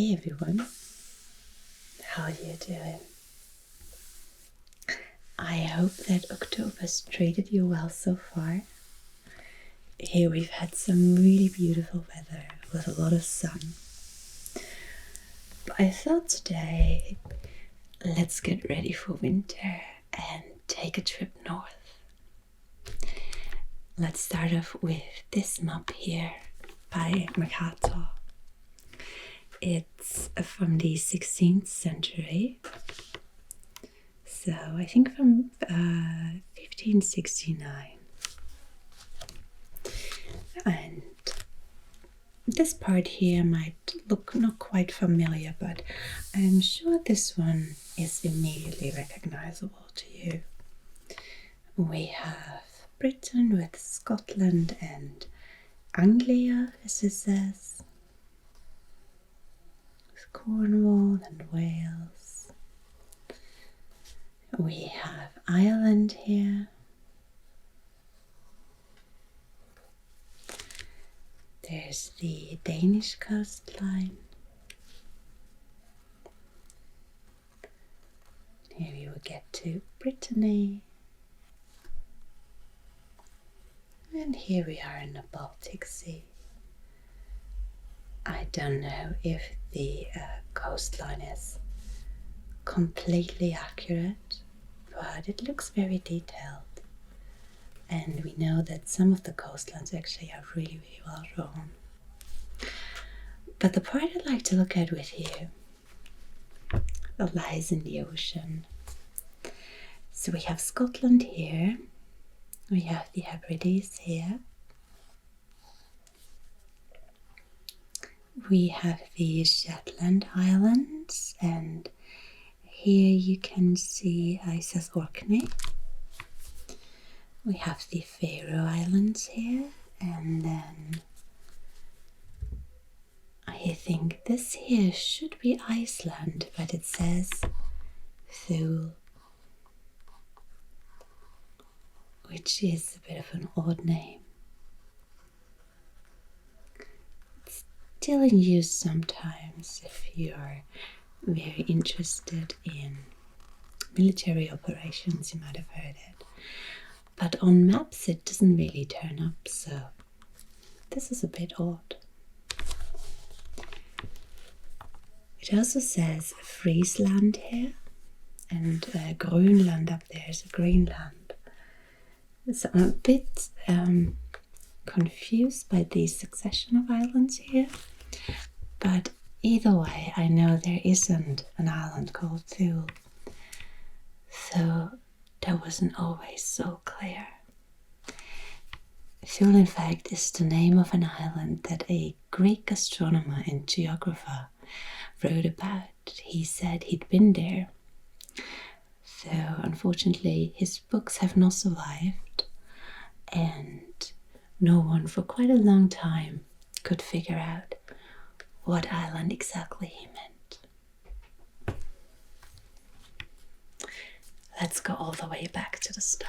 Hey everyone, how are you doing? I hope that October's treated you well so far. Here we've had some really beautiful weather with a lot of sun. But I thought today, let's get ready for winter and take a trip north. Let's start off with this map here by Mercator. It's from the 16th century, so I think from 1569. And this part here might look not quite familiar, but I'm sure this one is immediately recognizable to you. We have Britain with Scotland and Anglia, as it says. Cornwall and Wales. We have Ireland here. There's the Danish coastline. Here we will get to Brittany. And here we are in the Baltic Sea. I don't know if the coastline is completely accurate, but it looks very detailed. And we know that some of the coastlines actually are really, really well drawn. But the part I'd like to look at with you lies in the ocean. So we have Scotland here, we have the Hebrides here, we have the Shetland Islands, and here you can see, it says Orkney. We have the Faroe Islands here, and then I think this here should be Iceland, but it says Thule, which is a bit of an odd name. Still in use sometimes if you're very interested in military operations, you might have heard it. But on maps it doesn't really turn up, so this is a bit odd. It also says Friesland here, and Grönland up there is Greenland. So I'm a bit confused by the succession of islands here, but either way I know there isn't an island called Thule, so that wasn't always so clear. Thule in fact is the name of an island that a Greek astronomer and geographer wrote about. He said he'd been there, so unfortunately his books have not survived, and no one for quite a long time could figure out what island exactly he meant. Let's go all the way back to the start.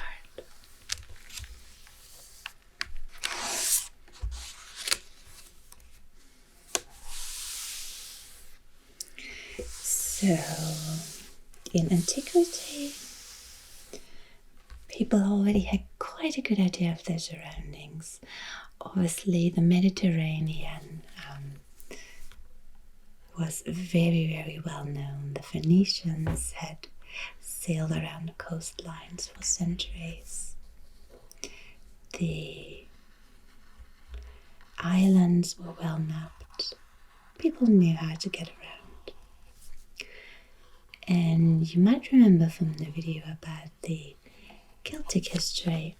So, in antiquity, people already had quite a good idea of their surroundings. Obviously, the Mediterranean was very, very well known. The Phoenicians had sailed around the coastlines for centuries. The islands were well mapped. People knew how to get around. And you might remember from the video about the Celtic history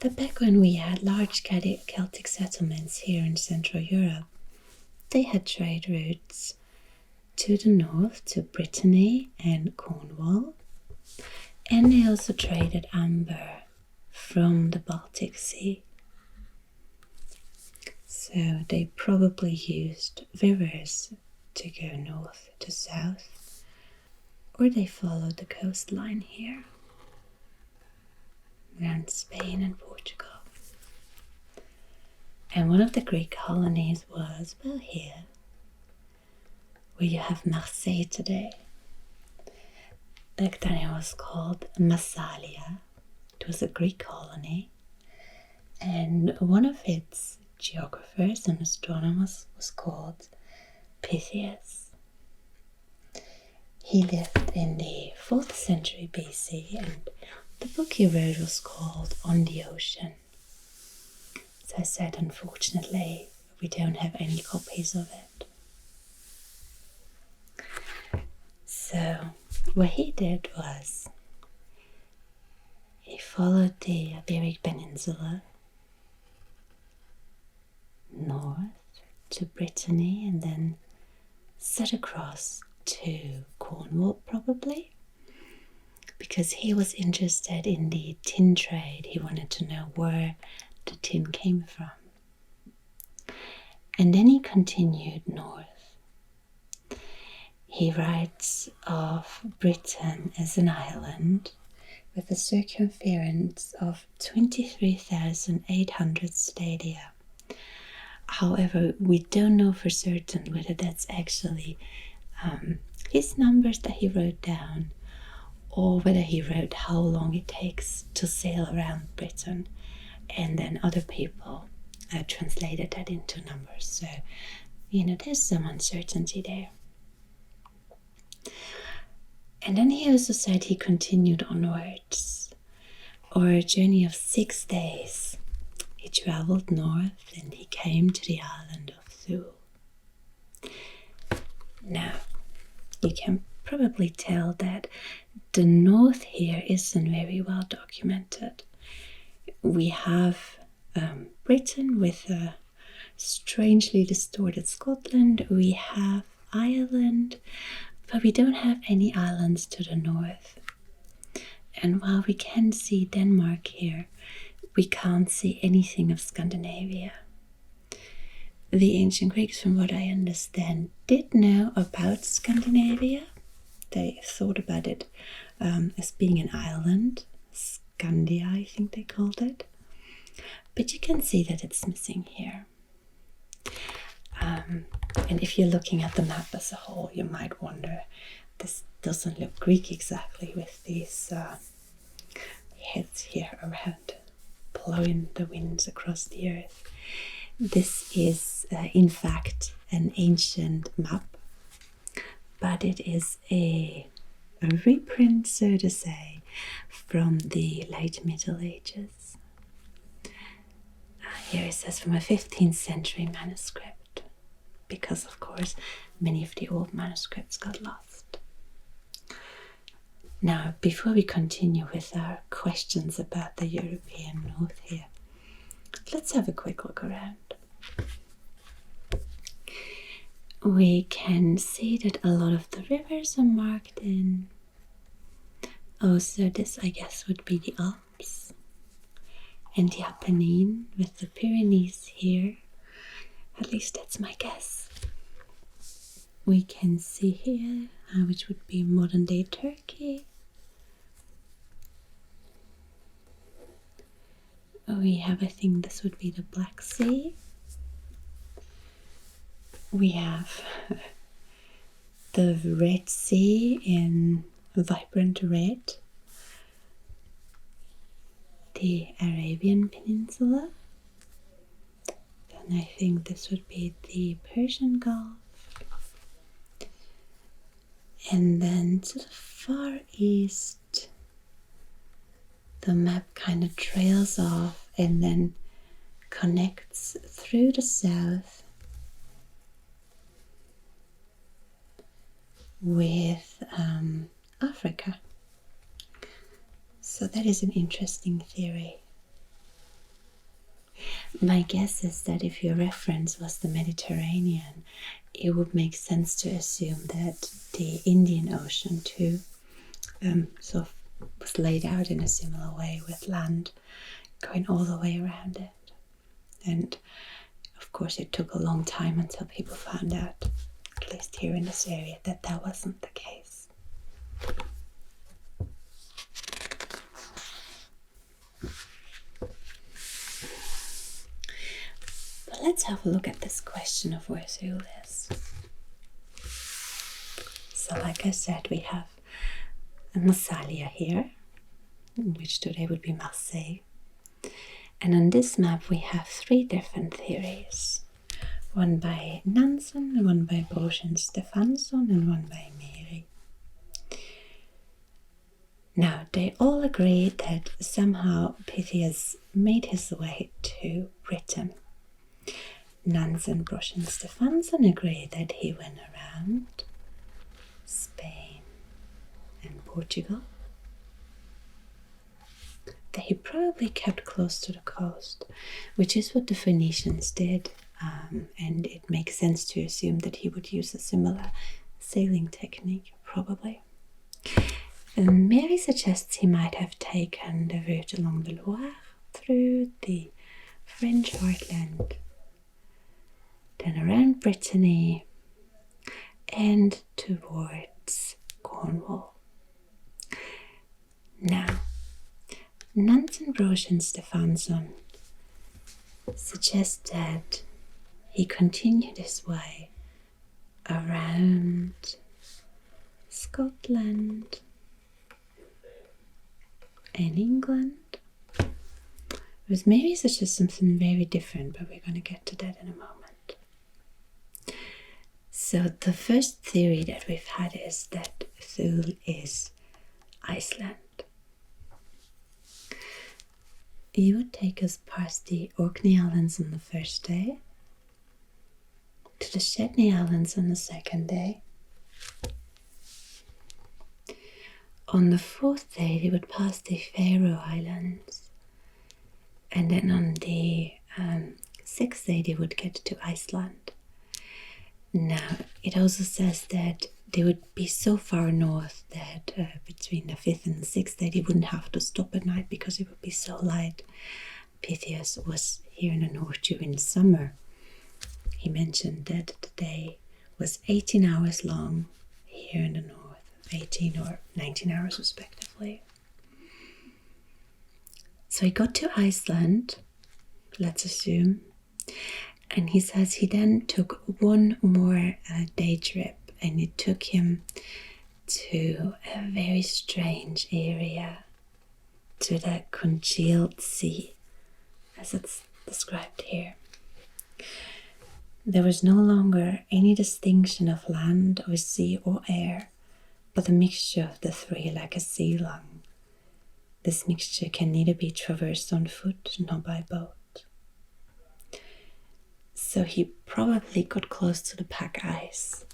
that back when we had large Celtic settlements here in Central Europe, they had trade routes to the north, to Brittany and Cornwall, and they also traded amber from the Baltic Sea. So they probably used rivers to go north to south, or they followed the coastline here around Spain and Portugal. And one of the Greek colonies was, well, here where you have Marseille today. Back then it was called Massalia. It was a Greek colony, and one of its geographers and astronomers was called Pytheas. He lived in the 4th century BC, and the book he wrote was called On the Ocean. As I said, unfortunately, we don't have any copies of it. So, what he did was, he followed the Iberian Peninsula north to Brittany and then set across to Cornwall, probably, because he was interested in the tin trade. He wanted to know where the tin came from. And then he continued north. He writes of Britain as an island with a circumference of 23,800 stadia. However, we don't know for certain whether that's actually his numbers that he wrote down, or whether he wrote how long it takes to sail around Britain, and then other people translated that into numbers. So, there's some uncertainty there. And then he also said he continued onwards, over a journey of 6 days. He traveled north and he came to the island of Thule. Now, you can probably tell that the north here isn't very well documented. We have Britain with a strangely distorted Scotland. We have Ireland, but we don't have any islands to the north. And while we can see Denmark here, we can't see anything of Scandinavia. The ancient Greeks, from what I understand, did know about Scandinavia. They thought about it as being an island, Scandia, I think they called it. But you can see that it's missing here. And if you're looking at the map as a whole, you might wonder, this doesn't look Greek exactly, with these heads here around, blowing the winds across the earth. This is, in fact, an ancient map, but it is a reprint, so to say, from the late Middle Ages. Here it says from a 15th century manuscript, because of course many of the old manuscripts got lost. Now, before we continue with our questions about the European North here, let's have a quick look around. We can see that a lot of the rivers are marked in. Also, this, I guess, would be the Alps and the Apennine, with the Pyrenees here. At least that's my guess. We can see here, which would be modern day Turkey. We have, I think this would be the Black Sea. We have the Red Sea in vibrant red. The Arabian Peninsula. Then I think this would be the Persian Gulf. And then to the far east, the map kind of trails off and then connects through the south with Africa. So that is an interesting theory. My guess is that if your reference was the Mediterranean, it would make sense to assume that the Indian Ocean too sort of was laid out in a similar way, with land going all the way around it. And of course it took a long time until people found out, at least here in this area, that that wasn't the case. But let's have a look at this question of where Thule is. So like I said, we have Massalia here, which today would be Marseille. And on this map we have 3 different theories. One by Nansen, one by Brochen Stefansson, and one by Meri. Now, they all agree that somehow Pytheas made his way to Britain. Nansen, Brochen Stefansson agree that he went around Spain and Portugal, that he probably kept close to the coast, which is what the Phoenicians did, and it makes sense to assume that he would use a similar sailing technique, probably. Meri suggests he might have taken the route along the Loire through the French heartland, then around Brittany and towards Cornwall. Now, Nansen, Brochen Stefansson suggests that he continued his way around Scotland and England. With Meri suggests something very different, but we're going to get to that in a moment. So the first theory that we've had is that Thule is Iceland. He would take us past the Orkney Islands on the first day, to the Shetney Islands on the second day. On the 4th day, they would pass the Faroe Islands, and then on the 6th day, they would get to Iceland. Now, it also says that they would be so far north that between the 5th and the 6th day, they wouldn't have to stop at night because it would be so light. Pytheas was here in the north during summer. He mentioned that the day was 18 hours long here in the north. 18 or 19 hours respectively. So he got to Iceland, let's assume, and he says he then took one more day trip, and it took him to a very strange area, to the congealed sea, as it's described here. There was no longer any distinction of land or sea or air, but a mixture of the 3 like a sea lung. This mixture can neither be traversed on foot nor by boat. So he probably got close to the pack ice.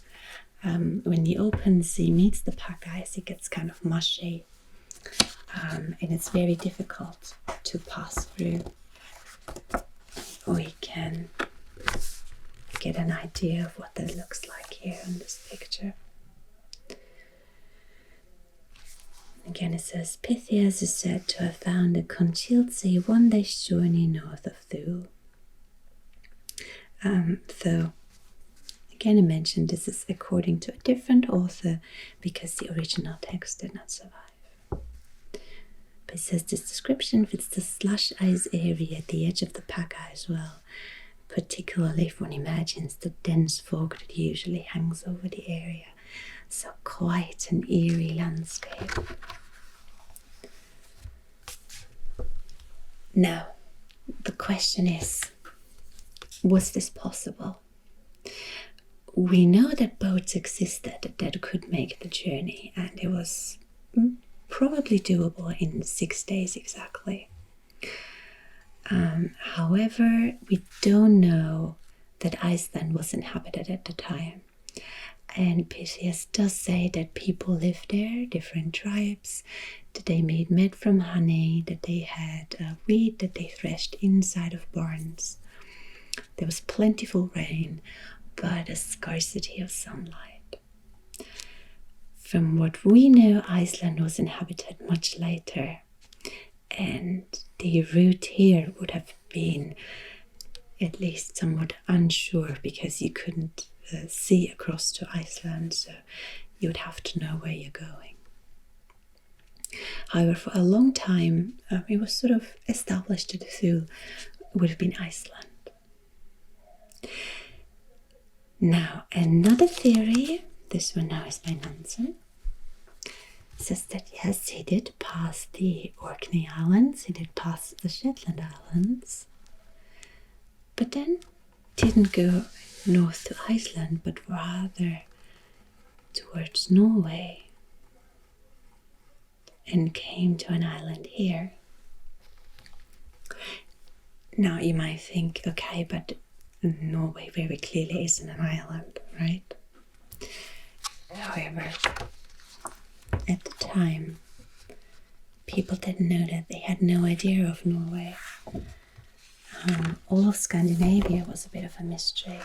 When the open sea meets the pack ice, it gets kind of mushy, and it's very difficult to pass through. We can get an idea of what that looks like here in this picture. Again, it says, Pytheas is said to have found a congealed sea 1 day's journey north of Thule. Though, again, I mentioned this is according to a different author because the original text did not survive. But it says this description fits the slush ice area at the edge of the pack ice well, particularly if one imagines the dense fog that usually hangs over the area. So quite an eerie landscape. Now, the question is, was this possible? We know that boats existed that could make the journey, and it was probably doable in 6 days exactly. However, we don't know that Iceland was inhabited at the time. And Pytheas does say that people lived there, different tribes, that they made mead from honey, that they had wheat that they threshed inside of barns. There was plentiful rain, but a scarcity of sunlight. From what we know, Iceland was inhabited much later, and the route here would have been at least somewhat unsure because you couldn't see across to Iceland, so you would have to know where you're going. However, for a long time, it was sort of established that Thule would have been Iceland. Now, another theory this one now is by Nansen. Says that yes, he did pass the Orkney Islands, he did pass the Shetland Islands, but then didn't go north to Iceland, but rather towards Norway, and came to an island here. Now you might think, okay, but Norway very clearly isn't an island, right? However, at the time, people didn't know that. They had no idea of Norway. All of Scandinavia was a bit of a mystery.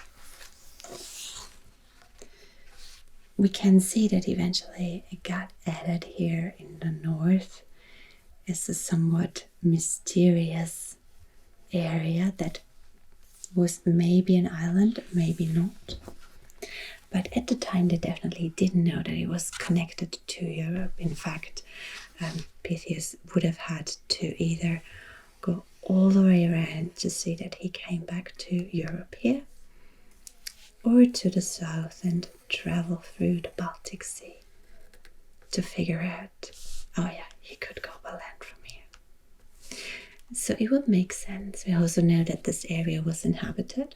We can see that eventually it got added here in the north as a somewhat mysterious area that was maybe an island, maybe not. But at the time, they definitely didn't know that it was connected to Europe. In fact, Pytheas would have had to either go all the way around to see that he came back to Europe here, or to the south and travel through the Baltic Sea to figure out, oh yeah, he could go by land from here. So it would make sense. We also know that this area was inhabited.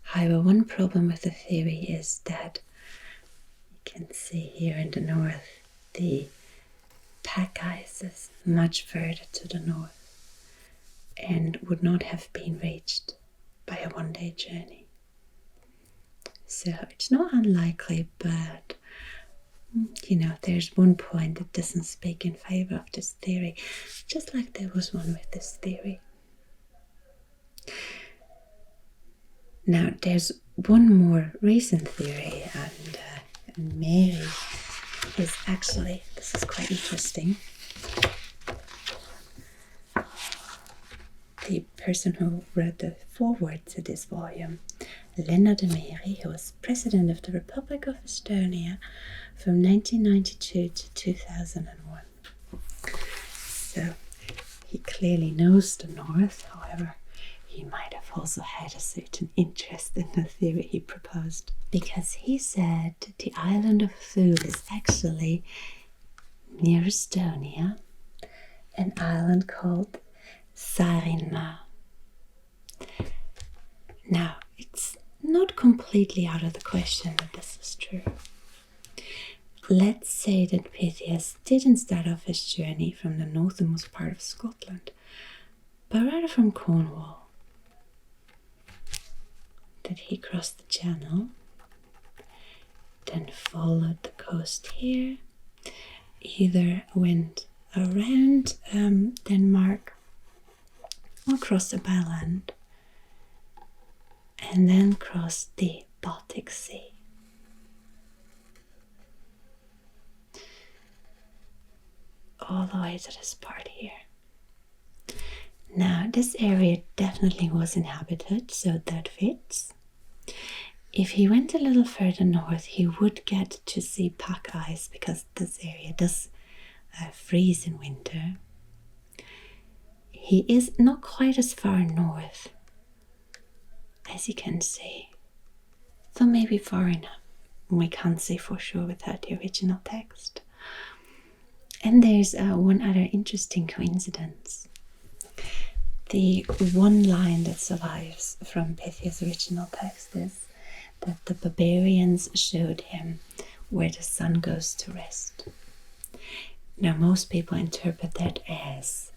However, one problem with the theory is that you can see here in the north the pack ice is much further to the north and would not have been reached by a one-day journey. So it's not unlikely, but you know, there's one point that doesn't speak in favor of this theory, just like there was one with this theory. Now, there's one more recent theory, and Mary is actually, this is quite interesting. The person who wrote the foreword to this volume, Lennart de Meri, who was president of the Republic of Estonia from 1992 to 2001. So he clearly knows the North, however, he might have also had a certain interest in the theory he proposed, because he said the island of Thule is actually near Estonia, an island called Saaremaa. Now, it's not completely out of the question that this is true. Let's say that Pytheas didn't start off his journey from the northernmost part of Scotland, but rather from Cornwall. That he crossed the channel, then followed the coast here, either went around Denmark or crossed it by land, and then crossed the Baltic Sea. All the way to this part here. Now, this area definitely was inhabited, so that fits. If he went a little further north, he would get to see pack ice, because this area does freeze in winter. He is not quite as far north as you can see, though maybe far enough. We can't say for sure without the original text. And there's one other interesting coincidence. The one line that survives from Pytheas' original text is that the barbarians showed him where the sun goes to rest. Now, most people interpret that as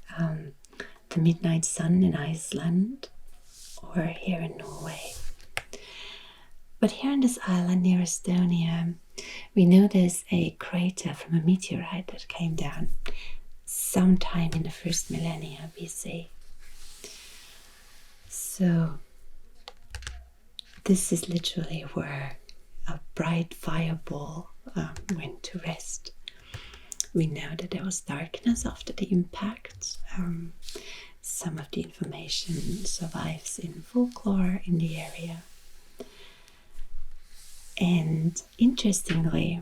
the midnight sun in Iceland or here in Norway. But here on this island near Estonia, we know there's a crater from a meteorite that came down sometime in the first millennia BC. So this is literally where a bright fireball went to rest. We know that there was darkness after the impact. Some of the information survives in folklore in the area. And interestingly,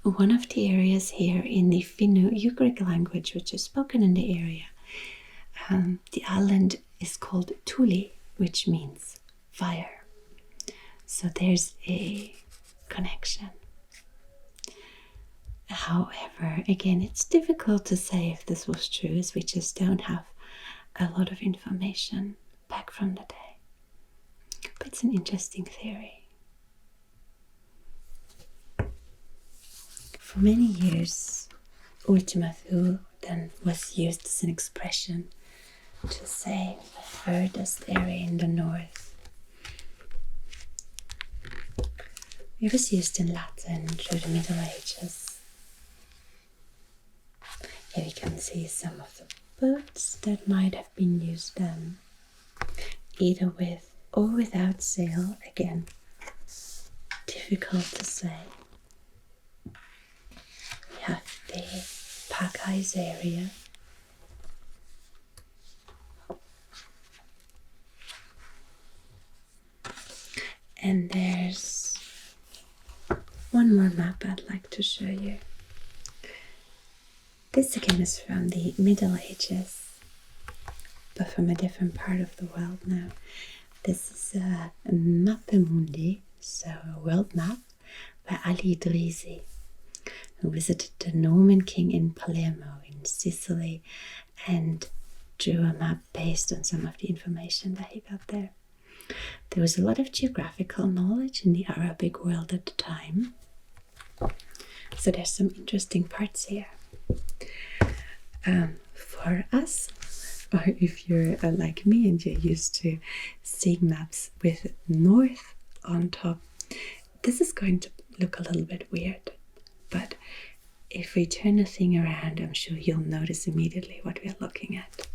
one of the areas here in the Finno-Ugric language, which is spoken in the area, the island is called Thule, which means fire. So there's a connection. However, again, it's difficult to say if this was true, as we just don't have a lot of information back from the day. But it's an interesting theory. For many years, Ultima Thule then was used as an expression to say the furthest area in the north. It was used in Latin through the Middle Ages. Here you can see some of the boats that might have been used then, either with or without sail. Again, difficult to say. We have the Pytheas area. And there's one more map I'd like to show you. This again is from the Middle Ages, but from a different part of the world now. This is a Mappe Mundi, so a world map, by Ali Idrisi, who visited the Norman king in Palermo in Sicily and drew a map based on some of the information that he got there. There was a lot of geographical knowledge in the Arabic world at the time, so there's some interesting parts here. For us, or if you're like me and you're used to seeing maps with north on top, this is going to look a little bit weird. But if we turn the thing around, I'm sure you'll notice immediately what we're looking at.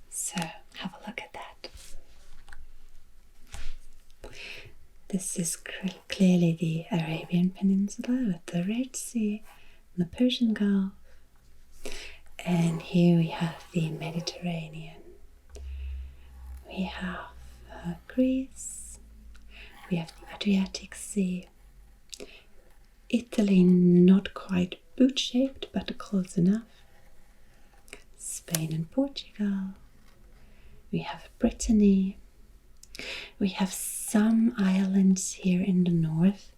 So have a look at that. This is clearly the Arabian Peninsula with the Red Sea and the Persian Gulf. And here we have the Mediterranean. We have Greece. We have the Adriatic Sea. Italy, not quite boot-shaped, but close enough. Spain and Portugal. We have Brittany. We have some islands here in the north.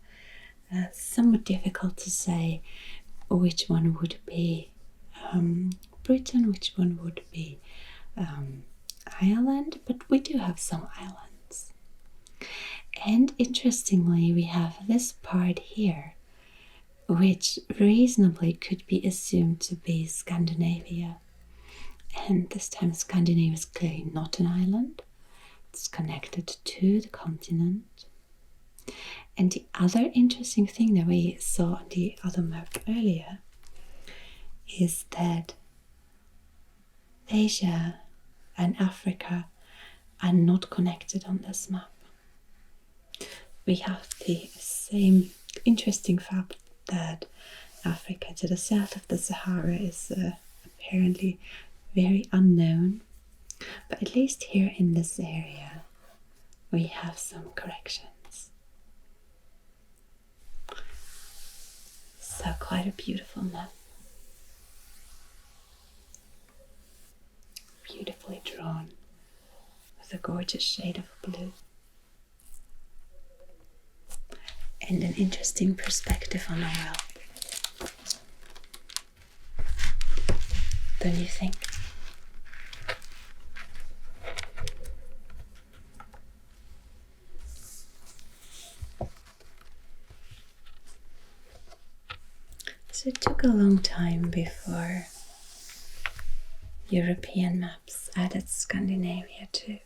Somewhat difficult to say which one would be Britain, which one would be Ireland, but we do have some islands. And interestingly, we have this part here, which reasonably could be assumed to be Scandinavia. And this time Scandinavia is clearly not an island. It's connected to the continent. And the other interesting thing that we saw on the other map earlier is that Asia and Africa are not connected on this map. We have the same interesting fact that Africa to the south of the Sahara is apparently very unknown. But at least here in this area, we have some corrections. So quite a beautiful map. Beautifully drawn with a gorgeous shade of blue. And an interesting perspective on the world. Don't you think? So it took a long time before European maps added Scandinavia too.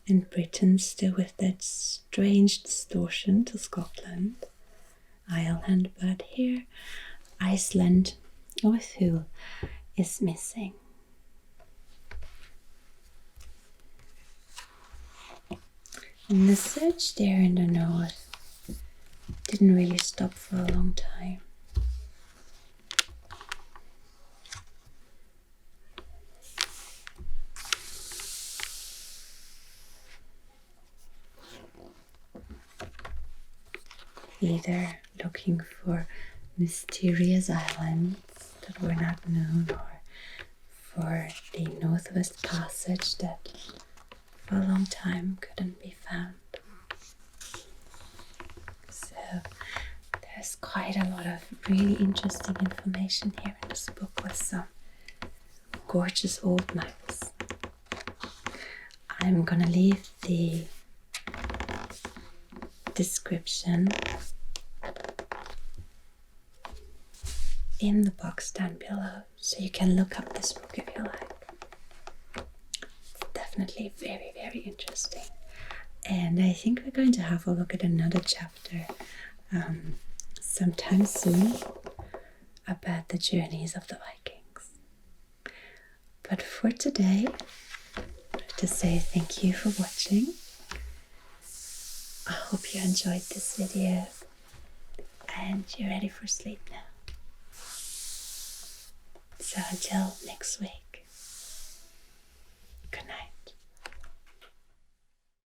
And Britain still with that strange distortion to Scotland, Ireland, but here Iceland with Thule is missing. And the search there in the north didn't really stop for a long time. Either looking for mysterious islands that were not known, or for the Northwest Passage that for a long time couldn't be found. So there's quite a lot of really interesting information here in this book with some gorgeous old maps. I'm gonna leave the description in the box down below, so you can look up this book if you like. It's definitely very, very interesting. And I think we're going to have a look at another chapter sometime soon about the journeys of the Vikings. But for today, I have to say thank you for watching. I hope you enjoyed this video and you're ready for sleep now. So until next week.